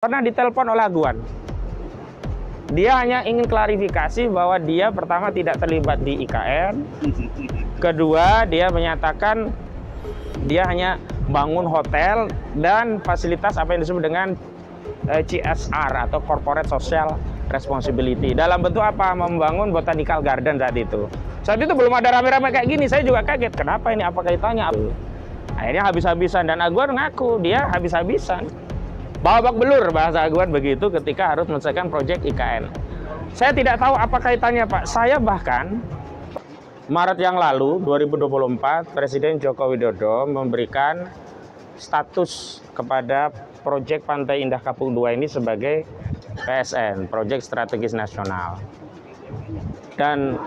Pernah ditelepon oleh Aguan. Dia hanya ingin klarifikasi bahwa dia pertama tidak terlibat di IKN. Kedua, dia menyatakan dia hanya bangun hotel dan fasilitas apa yang disebut dengan CSR atau Corporate Social Responsibility. Dalam bentuk apa? Membangun Botanical Garden saat itu. Saat itu belum ada rame-rame kayak gini. Saya juga kaget. Kenapa ini? Apa kaitannya? Akhirnya habis-habisan. Dan Aguan ngaku dia habis-habisan. Babak belur bahasa Aguan begitu ketika harus menyelesaikan proyek IKN. Saya tidak tahu apa kaitannya, Pak. Saya bahkan Maret yang lalu 2024 Presiden Joko Widodo memberikan status kepada proyek Pantai Indah Kapuk II ini sebagai PSN, proyek strategis nasional. Dan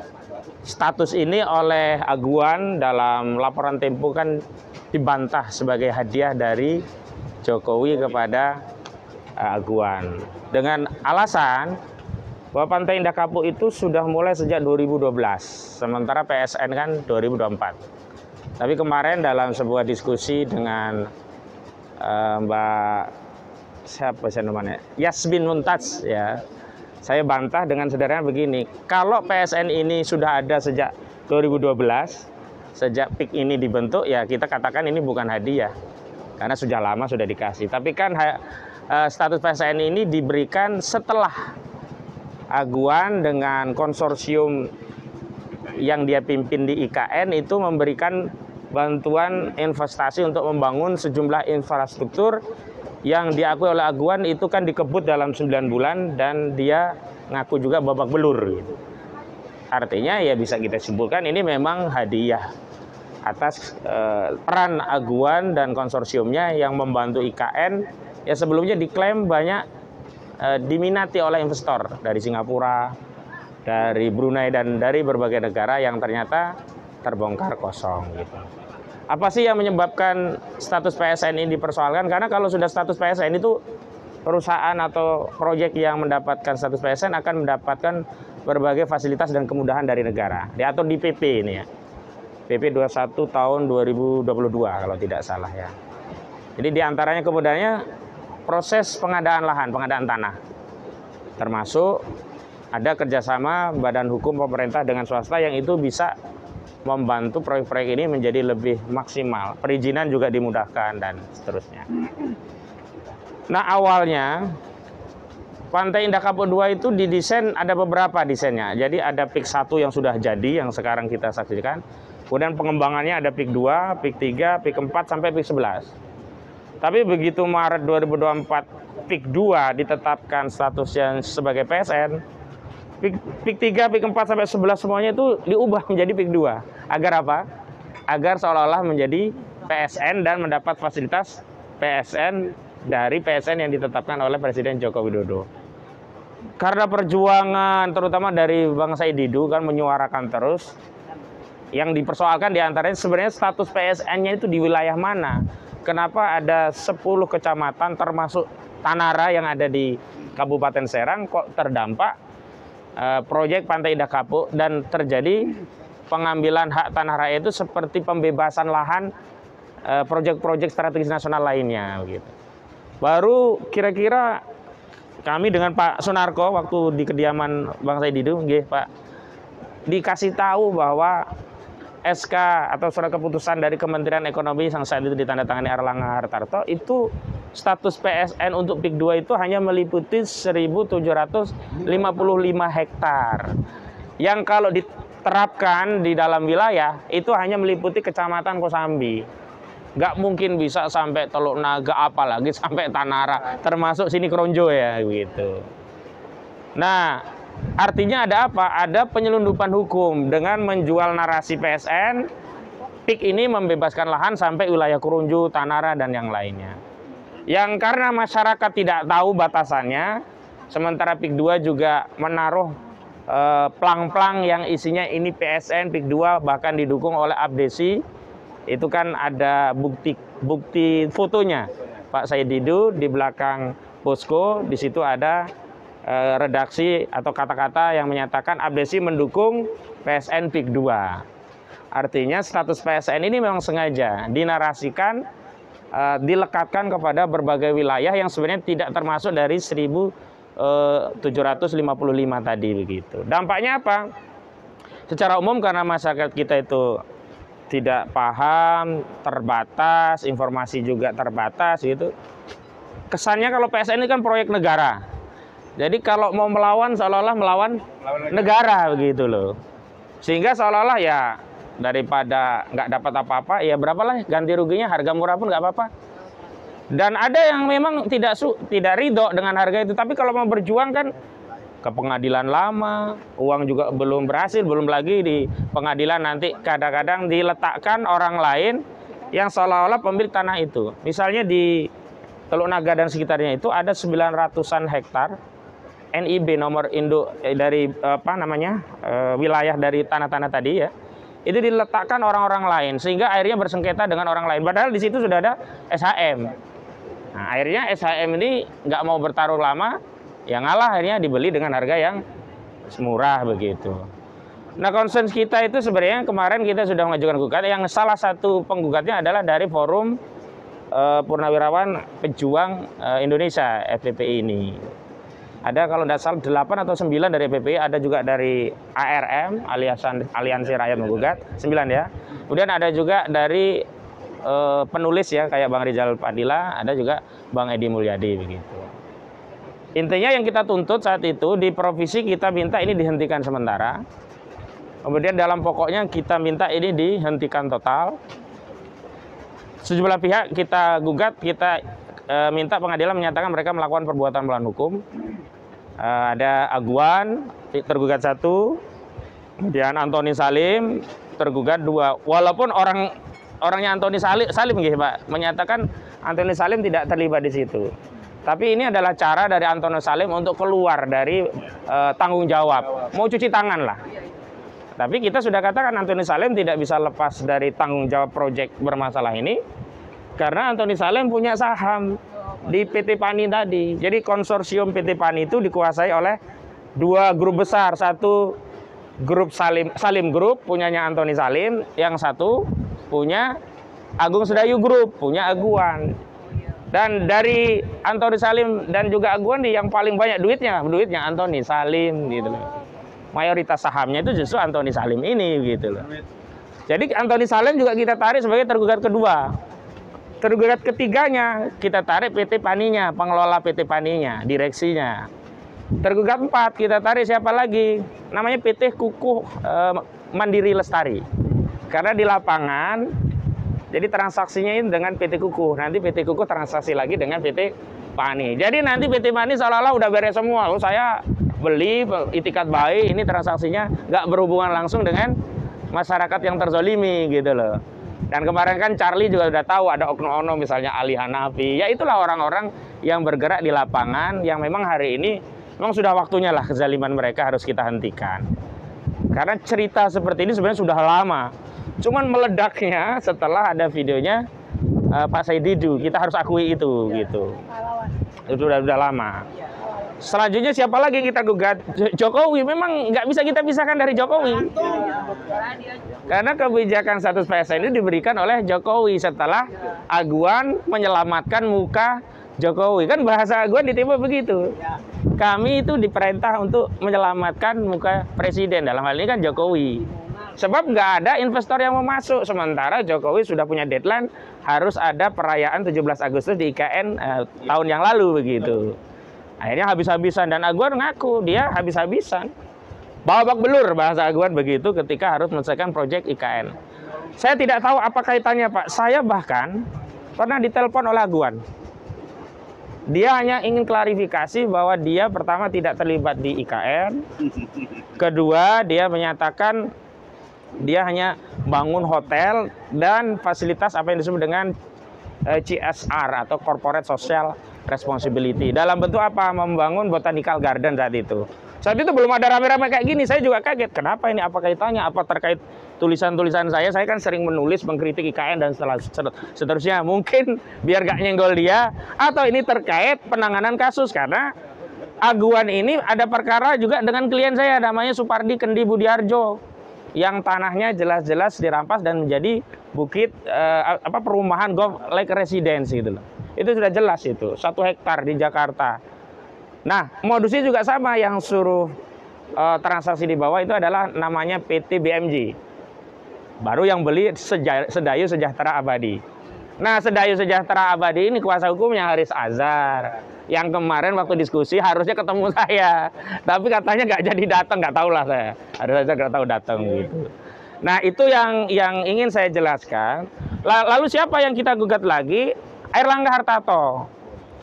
status ini oleh Aguan dalam laporan Tempo kan dibantah sebagai hadiah dari Jokowi kepada Aguan dengan alasan bahwa Pantai Indah Kapuk itu sudah mulai sejak 2012, sementara PSN kan 2024. Tapi kemarin dalam sebuah diskusi dengan Mbak siapa sih namanya, Yasmin Muntaj ya, saya bantah dengan sederhana begini, kalau PSN ini sudah ada sejak 2012, sejak PIK ini dibentuk ya kita katakan ini bukan hadiah. Karena sudah lama sudah dikasih. Tapi kan status PSN ini diberikan setelah Aguan dengan konsorsium yang dia pimpin di IKN itu memberikan bantuan investasi untuk membangun sejumlah infrastruktur yang diakui oleh Aguan itu kan dikebut dalam 9 bulan dan dia ngaku juga babak belur gitu. Artinya ya bisa kita simpulkan ini memang hadiah atas peran Aguan dan konsorsiumnya yang membantu IKN ya sebelumnya diklaim banyak diminati oleh investor dari Singapura, dari Brunei dan dari berbagai negara yang ternyata terbongkar kosong gitu. Apa sih yang menyebabkan status PSN ini dipersoalkan? Karena kalau sudah status PSN itu perusahaan atau proyek yang mendapatkan status PSN akan mendapatkan berbagai fasilitas dan kemudahan dari negara. Diatur di PP ini ya. PP 21 tahun 2022 kalau tidak salah ya. Jadi diantaranya kemudahannya proses pengadaan lahan, pengadaan tanah. Termasuk ada kerjasama badan hukum pemerintah dengan swasta yang itu bisa membantu proyek-proyek ini menjadi lebih maksimal. Perizinan juga dimudahkan dan seterusnya. Nah awalnya Pantai Indah Kapuk II itu didesain ada beberapa desainnya. Jadi ada PIK 1 yang sudah jadi yang sekarang kita saksikan. Kemudian pengembangannya ada PIK 2, PIK 3, PIK 4 sampai PIK 11. Tapi begitu Maret 2024 PIK 2 ditetapkan statusnya sebagai PSN, PIK 3, PIK 4 sampai 11 semuanya itu diubah menjadi PIK 2. Agar apa? Agar seolah-olah menjadi PSN dan mendapat fasilitas PSN dari PSN yang ditetapkan oleh Presiden Joko Widodo. Karena perjuangan terutama dari Bang Said Didu kan menyuarakan terus, yang dipersoalkan diantaranya sebenarnya status PSN-nya itu di wilayah mana. Kenapa ada 10 kecamatan termasuk Tanara yang ada di Kabupaten Serang kok terdampak proyek Pantai Indah Kapuk dan terjadi pengambilan hak tanah rakyat itu seperti pembebasan lahan proyek-proyek strategis nasional lainnya gitu. Baru kira-kira kami dengan Pak Sunarko waktu di kediaman Bang Said Didu, Pak, dikasih tahu bahwa SK atau surat keputusan dari Kementerian Ekonomi yang saat itu ditandatangani Erlangga Hartarto itu status PSN untuk PIK 2 itu hanya meliputi 1.755 hektar. Yang kalau diterapkan di dalam wilayah itu hanya meliputi Kecamatan Kosambi. Nggak mungkin bisa sampai Teluk Naga apalagi sampai Tanara termasuk sini Kronjo ya gitu. Nah, artinya ada apa? Ada penyelundupan hukum dengan menjual narasi PSN, PIK ini membebaskan lahan sampai wilayah Kronjo, Tanara, dan yang lainnya. Yang karena masyarakat tidak tahu batasannya, sementara PIK 2 juga menaruh plang-plang yang isinya ini PSN, PIK 2, bahkan didukung oleh abdesi, itu kan ada bukti fotonya Pak Said Didu di belakang posko, di situ ada redaksi atau kata-kata yang menyatakan abdesi mendukung PSN PIK 2. Artinya status PSN ini memang sengaja dinarasikan dilekatkan kepada berbagai wilayah yang sebenarnya tidak termasuk dari 1755 tadi begitu. Dampaknya apa? Secara umum karena masyarakat kita itu tidak paham, terbatas, informasi juga terbatas gitu. Kesannya kalau PSN ini kan proyek negara. Jadi kalau mau melawan seolah-olah melawan negara begitu loh. Sehingga seolah-olah ya daripada nggak dapat apa-apa, ya berapalah ganti ruginya, harga murah pun nggak apa-apa. Dan ada yang memang tidak ridho dengan harga itu. Tapi kalau mau berjuang kan ke pengadilan lama, uang juga belum berhasil, belum lagi di pengadilan nanti kadang-kadang diletakkan orang lain yang seolah-olah pemilik tanah itu. Misalnya di Teluk Naga dan sekitarnya itu ada 900-an hektar NIB nomor induk dari wilayah dari tanah-tanah tadi ya. Itu diletakkan orang-orang lain sehingga akhirnya bersengketa dengan orang lain. Padahal di situ sudah ada SHM. Nah, akhirnya SHM ini nggak mau bertaruh lama, yang ngalah akhirnya dibeli dengan harga yang murah begitu. Nah, concern kita itu sebenarnya kemarin kita sudah mengajukan gugat, yang salah satu penggugatnya adalah dari Forum Purnawirawan Pejuang Indonesia FPPI ini. Ada kalau tidak salah 8 atau 9 dari FPPI, ada juga dari ARM, Aliansi Rakyat Menggugat, 9 ya. Kemudian ada juga dari penulis ya, kayak Bang Rizal Padilla, ada juga Bang Edi Mulyadi begitu. Intinya yang kita tuntut saat itu di provinsi kita minta ini dihentikan sementara. Kemudian dalam pokoknya kita minta ini dihentikan total. Sejumlah pihak kita gugat, kita minta pengadilan menyatakan mereka melakukan perbuatan melawan hukum. Ada Aguan tergugat 1, kemudian Antoni Salim tergugat 2. Walaupun orangnya Antoni Salim gitu, Pak, menyatakan Antoni Salim tidak terlibat di situ. Tapi ini adalah cara dari Antoni Salim untuk keluar dari tanggung jawab, mau cuci tangan lah. Tapi kita sudah katakan Antoni Salim tidak bisa lepas dari tanggung jawab proyek bermasalah ini, karena Antoni Salim punya saham di PT PANI tadi. Jadi konsorsium PT PANI itu dikuasai oleh 2 grup besar. Satu grup Salim Group punyanya Antoni Salim, yang satu punya Agung Sedayu Group, punya Aguan. Dan dari Antoni Salim dan juga Aguan yang paling banyak duitnya Antoni Salim gitu loh. Mayoritas sahamnya itu justru Antoni Salim ini gitu loh. Jadi Antoni Salim juga kita tarik sebagai tergugat kedua. Tergugat ketiganya kita tarik PT PANI-nya, pengelola PT PANI-nya, direksinya. Tergugat 4 kita tarik siapa lagi? Namanya PT Kukuh Mandiri Lestari. Karena di lapangan, jadi transaksinya ini dengan PT Kukuh. Nanti PT Kukuh transaksi lagi dengan PT PANI. Jadi nanti PT PANI seolah-olah udah beres semua. Oh, saya beli itikat baik, ini transaksinya nggak berhubungan langsung dengan masyarakat yang terzolimi gitu loh. Dan kemarin kan Charlie juga udah tahu ada oknum-oknum misalnya Ali Hanafi. Ya itulah orang-orang yang bergerak di lapangan yang memang hari ini memang sudah waktunya lah kezaliman mereka harus kita hentikan. Karena cerita seperti ini sebenarnya sudah lama. Cuman meledaknya setelah ada videonya Pak Said Didu. Kita harus akui itu gitu. Itu udah lama. Selanjutnya siapa lagi yang kita gugat? Jokowi. Memang nggak bisa kita pisahkan dari Jokowi. Karena kebijakan status PSN itu diberikan oleh Jokowi setelah Aguan menyelamatkan muka Jokowi. Kan bahasa Aguan ditimbul begitu. Kami itu diperintah untuk menyelamatkan muka presiden. Dalam hal ini kan Jokowi. Sebab nggak ada investor yang mau masuk. Sementara Jokowi sudah punya deadline harus ada perayaan 17 Agustus di IKN tahun yang lalu begitu. Akhirnya habis-habisan, dan Aguan ngaku dia habis-habisan. Babak belur bahasa Aguan begitu ketika harus menyelesaikan proyek IKN. Saya tidak tahu apa kaitannya, Pak. Saya bahkan pernah ditelepon oleh Aguan. Dia hanya ingin klarifikasi bahwa dia pertama tidak terlibat di IKN. Kedua, dia menyatakan dia hanya bangun hotel dan fasilitas apa yang disebut dengan CSR atau Corporate Social Responsibility. Dalam bentuk apa? Membangun Botanical Garden saat itu. Saat itu belum ada rame-rame kayak gini. Saya juga kaget. Kenapa ini? Apa kaitannya? Apa terkait tulisan-tulisan saya? Saya kan sering menulis, mengkritik IKN dan seterusnya. Mungkin biar gak nyenggol dia. Atau ini terkait penanganan kasus. Karena Aguan ini ada perkara juga dengan klien saya. Namanya Supardi Kendi Budiarjo. Yang tanahnya jelas-jelas dirampas dan menjadi bukit perumahan golf like residence gitu loh. Itu sudah jelas itu 1 hektar di Jakarta. Nah, modusnya juga sama, yang suruh transaksi di bawah itu adalah namanya PT BMJ. Baru yang beli Sedayu Sejahtera Abadi. Nah, Sedayu Sejahtera Abadi ini kuasa hukumnya Haris Azhar. Yang kemarin waktu diskusi harusnya ketemu saya, tapi katanya nggak jadi datang, nggak tahu lah saya. Haris Azhar nggak tahu datang gitu. Nah, itu yang ingin saya jelaskan. Lalu siapa yang kita gugat lagi? Airlangga Hartarto.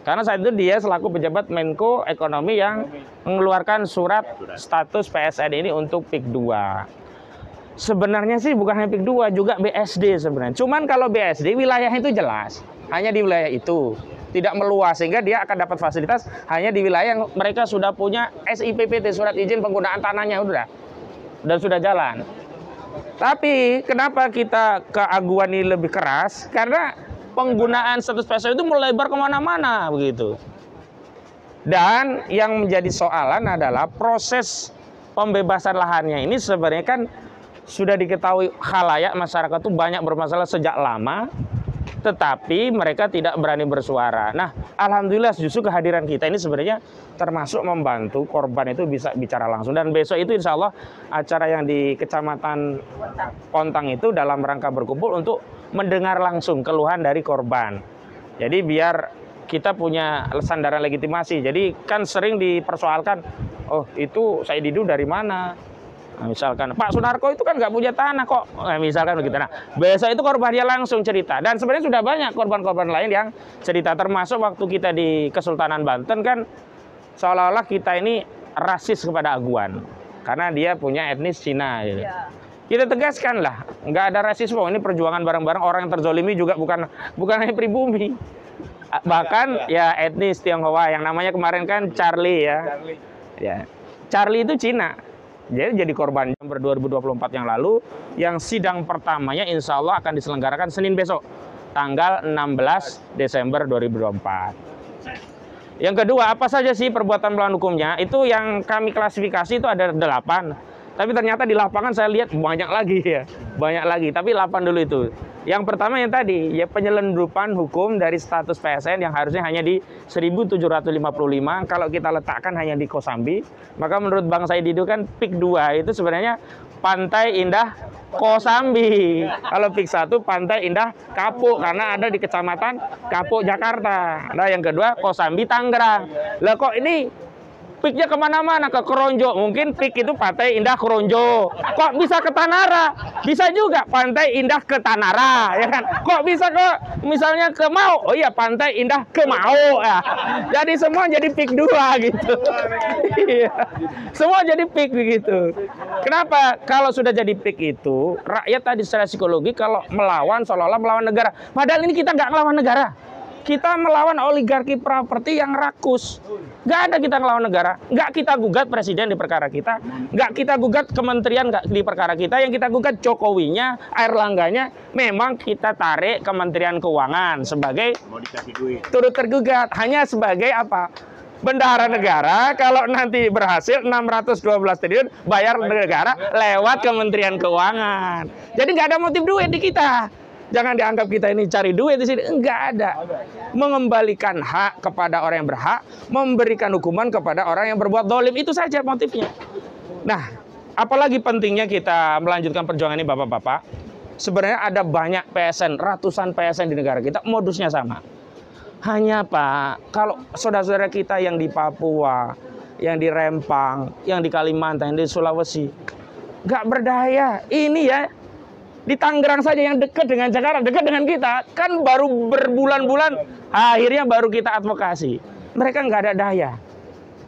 Karena saat itu dia selaku pejabat Menko Ekonomi yang mengeluarkan surat status PSN ini untuk PIK 2. Sebenarnya sih bukan hanya PIK 2, juga BSD sebenarnya. Cuman kalau BSD wilayahnya itu jelas, hanya di wilayah itu, tidak meluas, sehingga dia akan dapat fasilitas hanya di wilayah yang mereka sudah punya SIPPT, surat izin penggunaan tanahnya dan sudah jalan. Tapi kenapa kita ke Aguan ini lebih keras? Karena penggunaan status PSN itu melebar kemana-mana begitu. Dan yang menjadi soalan adalah proses pembebasan lahannya ini sebenarnya kan sudah diketahui khalayak, masyarakat itu banyak bermasalah sejak lama, tetapi mereka tidak berani bersuara. Nah, alhamdulillah justru kehadiran kita ini sebenarnya termasuk membantu korban itu bisa bicara langsung. Dan besok itu insya Allah acara yang di Kecamatan Pontang itu dalam rangka berkumpul untuk mendengar langsung keluhan dari korban. Jadi biar kita punya sandaran legitimasi. Jadi kan sering dipersoalkan, oh itu Said Didu dari mana? Nah, misalkan Pak Sunarko itu kan nggak punya tanah kok, misalkan begitu. Nah, besok itu korbannya langsung cerita, dan sebenarnya sudah banyak korban-korban lain yang cerita, termasuk waktu kita di Kesultanan Banten kan seolah-olah kita ini rasis kepada Aguan karena dia punya etnis Cina. Gitu. Ya. Kita tegaskan lah, nggak ada rasisme, ini perjuangan bareng-bareng, orang yang terzolimi juga bukan hanya pribumi, bahkan ya etnis Tionghoa yang namanya kemarin kan Charlie ya. Ya, Charlie itu Cina. Jadi korban Jember 2024 yang lalu, yang sidang pertamanya insya Allah akan diselenggarakan Senin besok, tanggal 16 Desember 2024. Yang kedua, apa saja sih perbuatan melawan hukumnya? Itu yang kami klasifikasi itu ada 8. Tapi ternyata di lapangan saya lihat banyak lagi ya, banyak lagi. Tapi 8 dulu itu. Yang pertama yang tadi, ya penyelundupan hukum dari status PSN yang harusnya hanya di 1755. Kalau kita letakkan hanya di Kosambi, maka menurut Bang Said Didu kan PIK 2 itu sebenarnya Pantai Indah Kosambi. Kalau PIK 1 Pantai Indah Kapuk, karena ada di Kecamatan Kapuk, Jakarta. Nah yang kedua Kosambi Tangerang. Lah kok ini PIK-nya kemana-mana, ke Kronjo. Mungkin PIK itu Pantai Indah Kronjo. Kok bisa ke Tanara? Bisa juga Pantai Indah ke Tanara, ya kan? Kok bisa ke misalnya ke Mau? Oh iya, Pantai Indah ke Mau ya. Jadi semua jadi PIK 2 gitu. Iya. Semua jadi PIK begitu. Kenapa? Kalau sudah jadi PIK itu, rakyat tadi secara psikologi kalau melawan seolah-olah melawan negara. Padahal ini kita nggak melawan negara. Kita melawan oligarki properti yang rakus. Nggak ada kita ngelawan negara. Nggak kita gugat presiden di perkara kita. Nggak kita gugat kementerian di perkara kita. Yang kita gugat Jokowinya, Airlangganya. Memang kita tarik Kementerian Keuangan sebagai turut tergugat. Hanya sebagai apa? Bendahara negara. Kalau nanti berhasil 612 triliun bayar negara lewat Kementerian Keuangan. Jadi nggak ada motif duit di kita. Jangan dianggap kita ini cari duit di sini. Enggak ada. Mengembalikan hak kepada orang yang berhak, memberikan hukuman kepada orang yang berbuat dolim, itu saja motifnya. Nah, apalagi pentingnya kita melanjutkan perjuangan ini, bapak-bapak. Sebenarnya ada banyak PSN, ratusan PSN di negara kita, modusnya sama. Hanya Pak, kalau saudara-saudara kita yang di Papua, yang di Rempang, yang di Kalimantan, yang di Sulawesi, nggak berdaya. Ini ya. Di Tangerang saja yang dekat dengan Jakarta, dekat dengan kita, kan baru berbulan-bulan, akhirnya baru kita advokasi. Mereka nggak ada daya,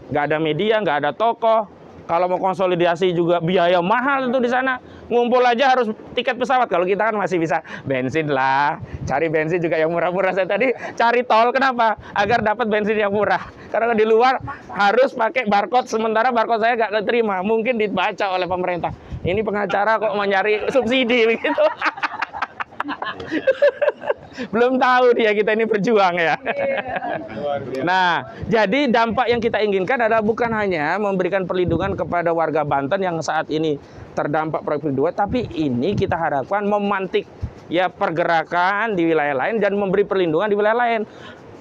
nggak ada media, nggak ada tokoh. Kalau mau konsolidasi juga biaya mahal itu di sana. Ngumpul aja harus tiket pesawat. Kalau kita kan masih bisa bensin lah, cari bensin juga yang murah-murah. Saya tadi cari tol, kenapa? Agar dapat bensin yang murah. Karena di luar harus pakai barcode, sementara barcode saya nggak keterima. Mungkin dibaca oleh pemerintah. Ini pengacara kok mau nyari subsidi begitu. Belum tahu dia kita ini berjuang ya. Nah, jadi dampak yang kita inginkan adalah bukan hanya memberikan perlindungan kepada warga Banten yang saat ini terdampak proyek 2, tapi ini kita harapkan memantik ya pergerakan di wilayah lain dan memberi perlindungan di wilayah lain.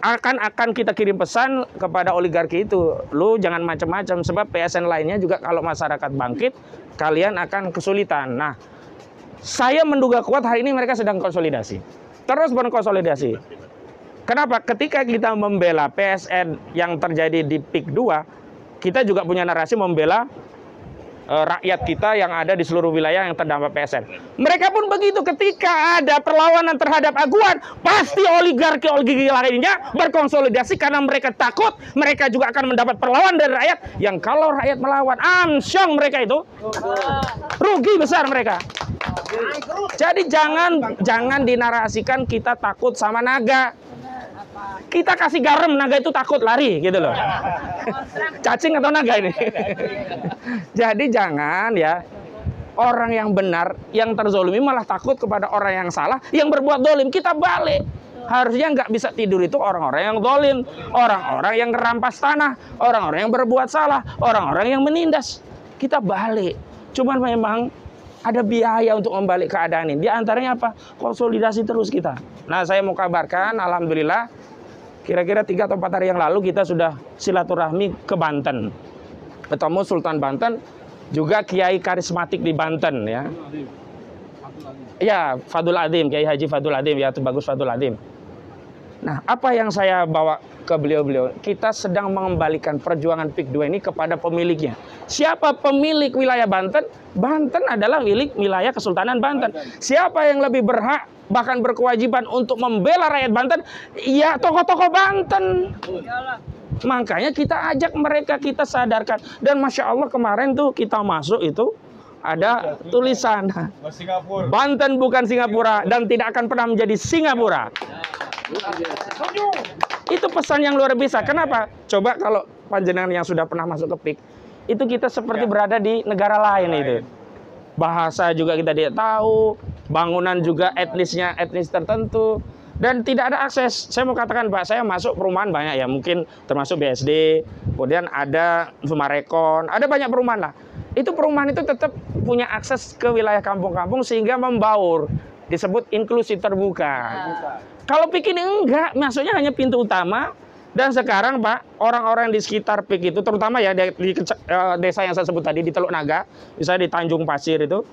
Akan kita kirim pesan kepada oligarki itu, lu jangan macam-macam, sebab PSN lainnya juga kalau masyarakat bangkit, kalian akan kesulitan. Nah, saya menduga kuat hari ini mereka sedang konsolidasi, terus berkonsolidasi. Kenapa? Ketika kita membela PSN yang terjadi di PIK 2, kita juga punya narasi membela rakyat kita yang ada di seluruh wilayah yang terdampak PSN. Mereka pun begitu, ketika ada perlawanan terhadap aguan, pasti oligarki lainnya berkonsolidasi karena mereka takut mereka juga akan mendapat perlawanan dari rakyat yang kalau rakyat melawan, amsyong mereka itu rugi besar mereka. Jadi jangan dinarasikan kita takut sama naga. Kita kasih garam, naga itu takut lari gitu loh. Cacing atau naga ini. Jadi jangan ya, orang yang benar, yang terzolimi malah takut kepada orang yang salah, yang berbuat dolim. Kita balik. Harusnya nggak bisa tidur itu orang-orang yang dolim, orang-orang yang ngerampas tanah, orang-orang yang berbuat salah, orang-orang yang menindas. Kita balik. Cuman memang ada biaya untuk membalik keadaan ini. Di antaranya apa? Konsolidasi terus kita. Nah, saya mau kabarkan, alhamdulillah, kira-kira 3 atau 4 hari yang lalu kita sudah silaturahmi ke Banten. Ketemu Sultan Banten, juga kiai karismatik di Banten ya. Ya, Fadul Adim, Kiai Haji Fadul Adim, ya bagus Fadul Adim. Nah, apa yang saya bawa ke beliau-beliau? Kita sedang mengembalikan perjuangan PIK 2 ini kepada pemiliknya. Siapa pemilik wilayah Banten? Banten adalah milik wilayah Kesultanan Banten. Siapa yang lebih berhak bahkan berkewajiban untuk membela rakyat Banten? Ya tokoh-tokoh Banten. Makanya kita ajak mereka, kita sadarkan. Dan Masya Allah kemarin tuh kita masuk itu ada tulisan Banten bukan Singapura dan tidak akan pernah menjadi Singapura. Itu pesan yang luar biasa. Kenapa? Coba kalau panjenengan yang sudah pernah masuk ke PIK, itu kita seperti berada di negara lain itu. Bahasa juga kita tidak tahu, bangunan juga etnisnya etnis tertentu, dan tidak ada akses. Saya mau katakan Pak, saya masuk perumahan banyak ya, mungkin termasuk BSD, kemudian ada Sumarekon, ada banyak perumahan lah. Itu perumahan itu tetap punya akses ke wilayah kampung-kampung sehingga membaur, disebut inklusi terbuka. Kalau PIK ini enggak, masuknya hanya pintu utama. Dan sekarang Pak, orang-orang di sekitar PIK itu, terutama ya di desa yang saya sebut tadi, di Teluk Naga, misalnya di Tanjung Pasir itu,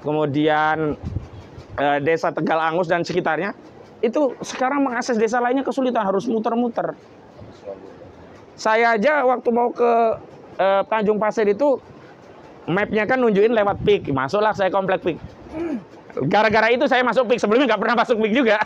kemudian desa Tegal Angus dan sekitarnya, itu sekarang mengakses desa lainnya kesulitan, harus muter-muter. Saya aja waktu mau ke Tanjung Pasir itu, mapnya kan nunjukin lewat PIK, masuklah saya komplek PIK. Gara-gara itu saya masuk PIK, sebelumnya nggak pernah masuk PIK juga.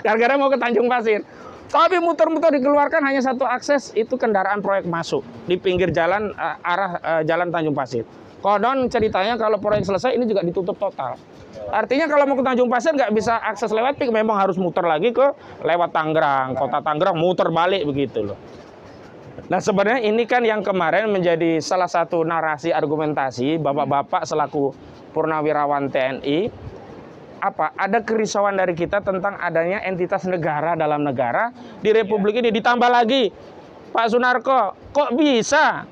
Gara-gara mau ke Tanjung Pasir. Tapi muter-muter dikeluarkan hanya satu akses, itu kendaraan proyek masuk di pinggir jalan arah jalan Tanjung Pasir. Konon ceritanya kalau proyek selesai ini juga ditutup total. Artinya kalau mau ke Tanjung Pasir nggak bisa akses lewat PIK, memang harus muter lagi ke lewat Tangerang, kota Tangerang, muter balik begitu loh. Nah sebenarnya ini kan yang kemarin menjadi salah satu narasi argumentasi bapak-bapak selaku purnawirawan TNI. Apa? Ada kerisauan dari kita tentang adanya entitas negara dalam negara di Republik ini. Ditambah lagi, Pak Sunarko, kok bisa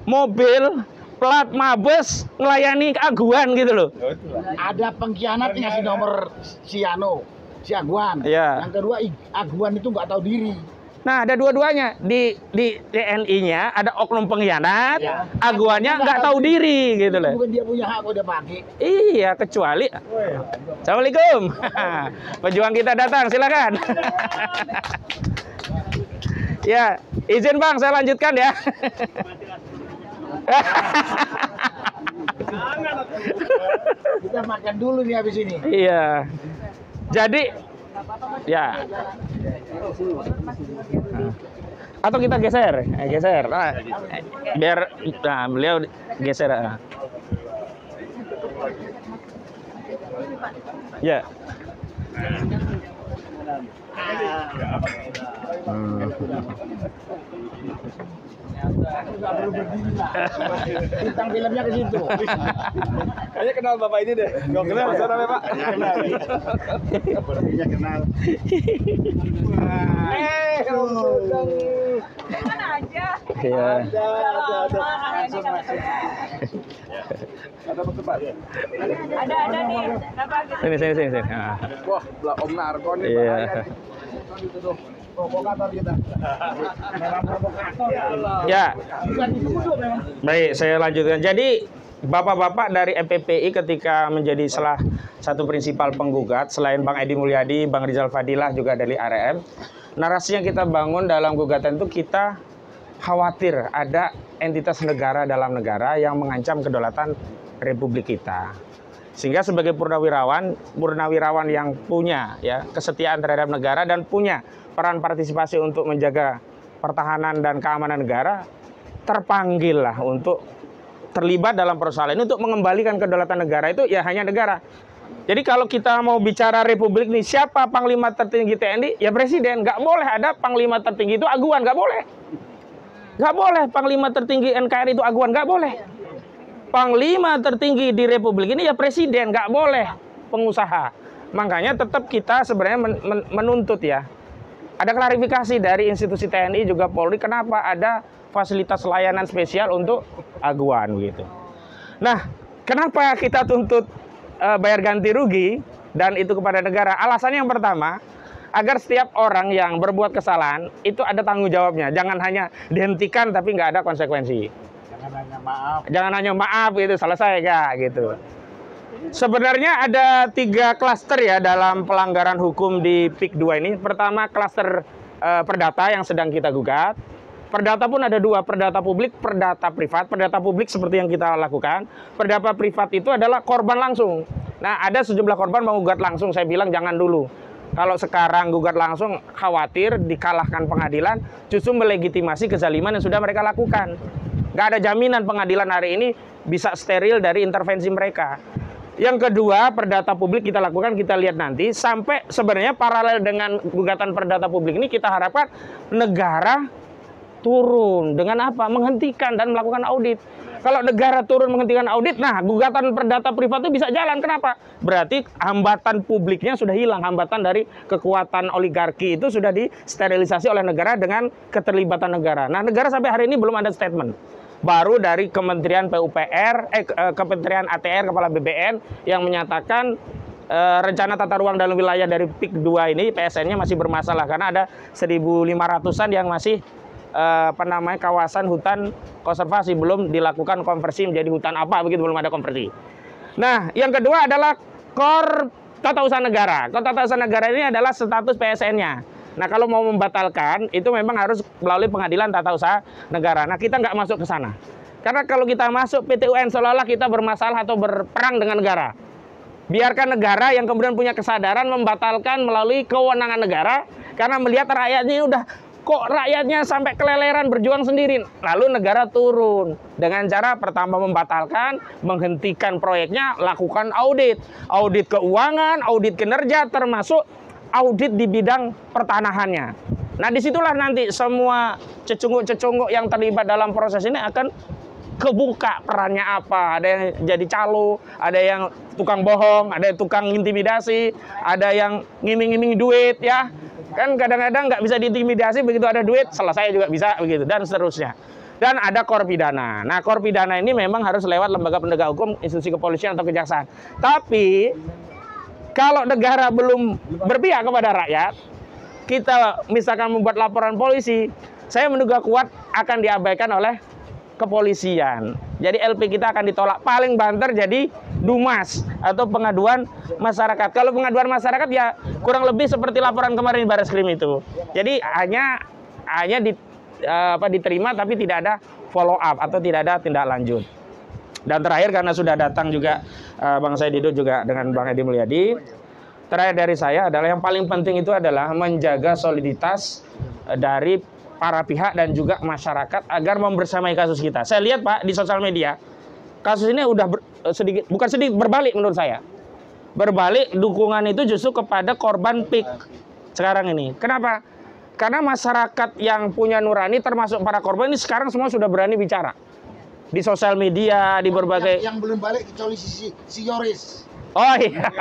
mobil plat Mabes melayani aguan gitu loh? Ada pengkhianat ngasih nomor si Aguan. Ya. Yang kedua, Aguan itu nggak tahu diri. Nah, ada dua-duanya. Di TNI-nya ada oknum pengkhianat, ya. Aguannya nggak tahu diri gitu loh. Bukan dia punya hak udah pakai. Iya, kecuali. Assalamualaikum. Pejuang kita datang, silakan. Ya, izin Bang, saya lanjutkan ya. Kita makan dulu nih habis ini. Iya. Jadi, ya. Atau kita geser, nah, biar beliau geser. Ya. Bintang filmnya ke situ. Kayaknya kenal Bapak ini deh. Gak kenal, siapa namanya Pak? Sepertinya kenal. Mana aja? Iya. Ada. Ada berdebat. Ada nih. Apa gitu? Sini. Nah. Wah, belah Om Narko nih. Iya. Bahaya nih. Dituduh provokator kita. Memang provokator. Ya, Bukan dituduh memang. baik, saya lanjutkan. Jadi, bapak-bapak dari MPPI ketika menjadi salah satu prinsipal penggugat, selain Bang Edi Mulyadi, Bang Rizal Fadilah, juga dari ARM, narasi yang kita bangun dalam gugatan itu kita khawatir ada entitas negara dalam negara yang mengancam kedaulatan Republik kita. Sehingga sebagai purnawirawan yang punya ya kesetiaan terhadap negara dan punya peran partisipasi untuk menjaga pertahanan dan keamanan negara, terpanggil lah untuk terlibat dalam persoalan ini untuk mengembalikan kedaulatan negara itu ya hanya negara. Jadi kalau kita mau bicara Republik nih, siapa Panglima tertinggi TNI? Ya Presiden. Nggak boleh ada Panglima tertinggi itu aguan, nggak boleh. Nggak boleh Panglima tertinggi NKRI itu aguan, nggak boleh. Panglima tertinggi di Republik ini ya Presiden, nggak boleh pengusaha. Makanya tetap kita sebenarnya menuntut ya. Ada klarifikasi dari institusi TNI juga Polri, kenapa ada fasilitas layanan spesial untuk aguan begitu. Nah, kenapa kita tuntut bayar ganti rugi dan itu kepada negara? Alasannya yang pertama, agar setiap orang yang berbuat kesalahan itu ada tanggung jawabnya. Jangan hanya dihentikan tapi nggak ada konsekuensi. Jangan hanya maaf gitu, selesai ya gitu. Sebenarnya ada 3 klaster ya dalam pelanggaran hukum di PIK 2 ini. Pertama klaster perdata yang sedang kita gugat. Perdata pun ada 2, perdata publik, perdata privat. Perdata publik seperti yang kita lakukan. Perdata privat itu adalah korban langsung. Nah, ada sejumlah korban menggugat langsung. Saya bilang jangan dulu. Kalau sekarang gugat langsung khawatir dikalahkan pengadilan, justru melegitimasi kezaliman yang sudah mereka lakukan. Nggak ada jaminan pengadilan hari ini bisa steril dari intervensi mereka. Yang kedua, perdata publik kita lakukan, kita lihat nanti. Sampai sebenarnya paralel dengan gugatan perdata publik ini kita harapkan negara turun. Dengan apa? Menghentikan dan melakukan audit. Kalau negara turun menghentikan audit, nah gugatan perdata privat itu bisa jalan. Kenapa? Berarti hambatan publiknya sudah hilang. Hambatan dari kekuatan oligarki itu sudah disterilisasi oleh negara dengan keterlibatan negara. Nah, negara sampai hari ini belum ada statement. Baru dari Kementerian PUPR, Kementerian ATR, Kepala BBN yang menyatakan rencana tata ruang dalam wilayah dari PIK 2 ini, PSN-nya masih bermasalah karena ada 1.500-an yang masih kawasan hutan konservasi, belum dilakukan konversi menjadi hutan apa begitu, belum ada konversi. Nah, yang kedua adalah KOR Tata Usaha Negara. KOR Tata Usaha Negara ini adalah status PSN-nya. Nah, kalau mau membatalkan itu memang harus melalui pengadilan tata usaha negara. Nah, kita nggak masuk ke sana. Karena kalau kita masuk PT UN seolah-olah kita bermasalah atau berperang dengan negara. Biarkan negara yang kemudian punya kesadaran membatalkan melalui kewenangan negara karena melihat rakyatnya ini udah kok rakyatnya sampai keleleran berjuang sendiri. Lalu negara turun dengan cara pertama membatalkan, menghentikan proyeknya, lakukan audit. Audit keuangan, audit kinerja, termasuk audit di bidang pertanahannya. Nah, disitulah nanti semua cecunguk-cecunguk yang terlibat dalam proses ini akan kebuka perannya apa. Ada yang jadi calo, ada yang tukang bohong, ada yang tukang intimidasi, ada yang ngiming-ngiming duit ya. Kan kadang-kadang nggak bisa diintimidasi, begitu ada duit selesai juga bisa begitu dan seterusnya. Dan ada KOR pidana. Nah, KOR pidana ini memang harus lewat lembaga penegak hukum, institusi kepolisian atau kejaksaan. Tapi kalau negara belum berpihak kepada rakyat, kita misalkan membuat laporan polisi, saya menduga kuat akan diabaikan oleh kepolisian. Jadi LP kita akan ditolak. Paling banter jadi Dumas atau pengaduan masyarakat. Kalau pengaduan masyarakat ya kurang lebih seperti laporan kemarin di Barreskrim itu. Jadi hanya diterima tapi tidak ada follow up atau tidak ada tindak lanjut. Dan terakhir, karena sudah datang juga Bang Saidido juga dengan Bang Edi Mulyadi, terakhir dari saya adalah yang paling penting itu adalah menjaga soliditas dari para pihak dan juga masyarakat agar membersamai kasus kita. Saya lihat Pak di sosial media, kasus ini udah bukan sedikit berbalik menurut saya. Berbalik, dukungan itu justru kepada korban PIK sekarang ini. Kenapa? Karena masyarakat yang punya nurani termasuk para korban ini sekarang semua sudah berani bicara. Di sosial media, di berbagai... Yang belum balik kecuali si Yoris. Oh iya.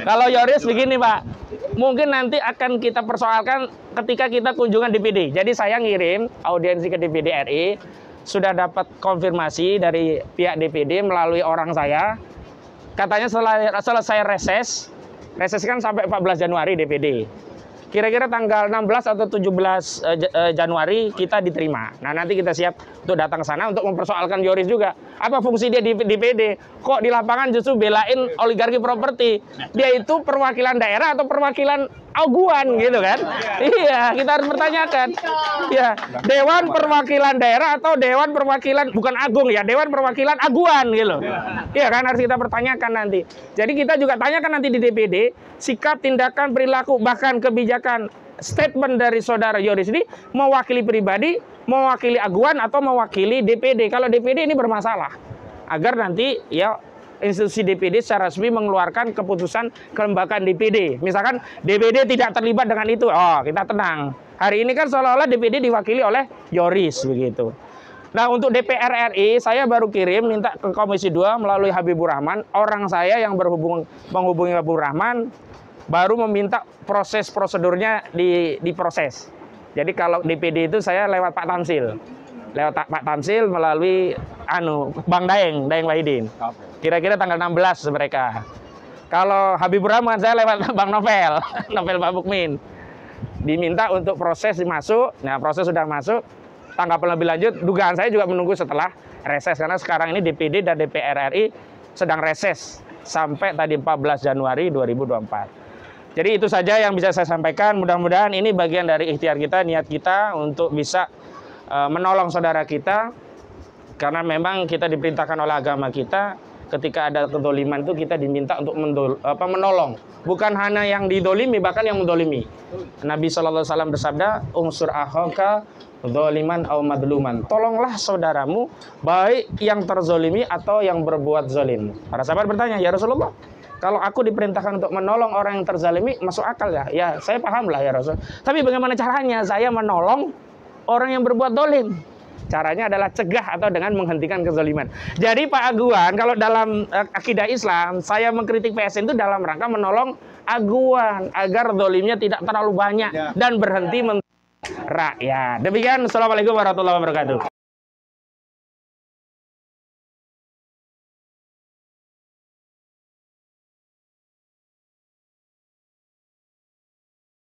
Kalau Yoris begini Pak, mungkin nanti akan kita persoalkan ketika kita kunjungan DPD. Jadi saya ngirim audiensi ke DPD RI, sudah dapat konfirmasi dari pihak DPD melalui orang saya. Katanya selesai reses kan sampai 14 Januari DPD. Kira-kira tanggal 16 atau 17 Januari kita diterima. Nah, nanti kita siap untuk datang ke sana untuk mempersoalkan Yoris juga. Apa fungsi dia di DPD? Kok di lapangan justru belain oligarki properti? Dia itu perwakilan daerah atau perwakilan aguan gitu kan? Iya, kita harus pertanyakan. Ya, Dewan Perwakilan Daerah atau Dewan Perwakilan bukan agung ya, Dewan Perwakilan aguan gitu. Iya kan, harus kita pertanyakan nanti. Jadi kita juga tanyakan nanti di DPD sikap, tindakan, perilaku, bahkan kebijakan statement dari saudara Yoris ini mewakili pribadi, mewakili aguan atau mewakili DPD. Kalau DPD ini bermasalah. Agar nanti ya institusi DPD secara resmi mengeluarkan keputusan kelembagaan DPD. Misalkan DPD tidak terlibat dengan itu, oh kita tenang. Hari ini kan seolah-olah DPD diwakili oleh Yoris begitu. Nah, untuk DPR RI saya baru kirim minta ke Komisi 2 melalui Habibur Rahman, orang saya yang menghubungi Habibur Rahman baru meminta proses prosedurnya diproses. Jadi kalau DPD itu saya lewat Pak Tamsil. Lewat Pak Tamsil melalui Bang Daeng Wahidin. Kira-kira tanggal 16 mereka. Kalau Habibur Rahman saya lewat Bang Novel, Novel Pak Bukmin. Diminta untuk proses masuk. Nah, proses sudah masuk. Tanggapan lebih lanjut, dugaan saya juga menunggu setelah reses karena sekarang ini DPD dan DPR RI sedang reses sampai tadi 14 Januari 2024. Jadi itu saja yang bisa saya sampaikan. Mudah-mudahan ini bagian dari ikhtiar kita, niat kita untuk bisa menolong saudara kita, karena memang kita diperintahkan oleh agama kita ketika ada kedoliman itu kita diminta untuk menolong, bukan hanya yang didolimi, bahkan yang mendolimi. Nabi SAW bersabda, unsur akhaka dzaliman au madluman, tolonglah saudaramu baik yang terzolimi atau yang berbuat zalim. Para sahabat bertanya, ya Rasulullah, kalau aku diperintahkan untuk menolong orang yang terzalimi, masuk akal ya? Ya, saya paham lah ya Rasul. Tapi bagaimana caranya saya menolong orang yang berbuat dolim? Caranya adalah cegah atau dengan menghentikan kezaliman. Jadi Pak Aguan, kalau dalam akidah Islam, saya mengkritik PSN itu dalam rangka menolong Aguan agar dolimnya tidak terlalu banyak dan berhenti rakyat. Demikian, assalamualaikum warahmatullahi wabarakatuh.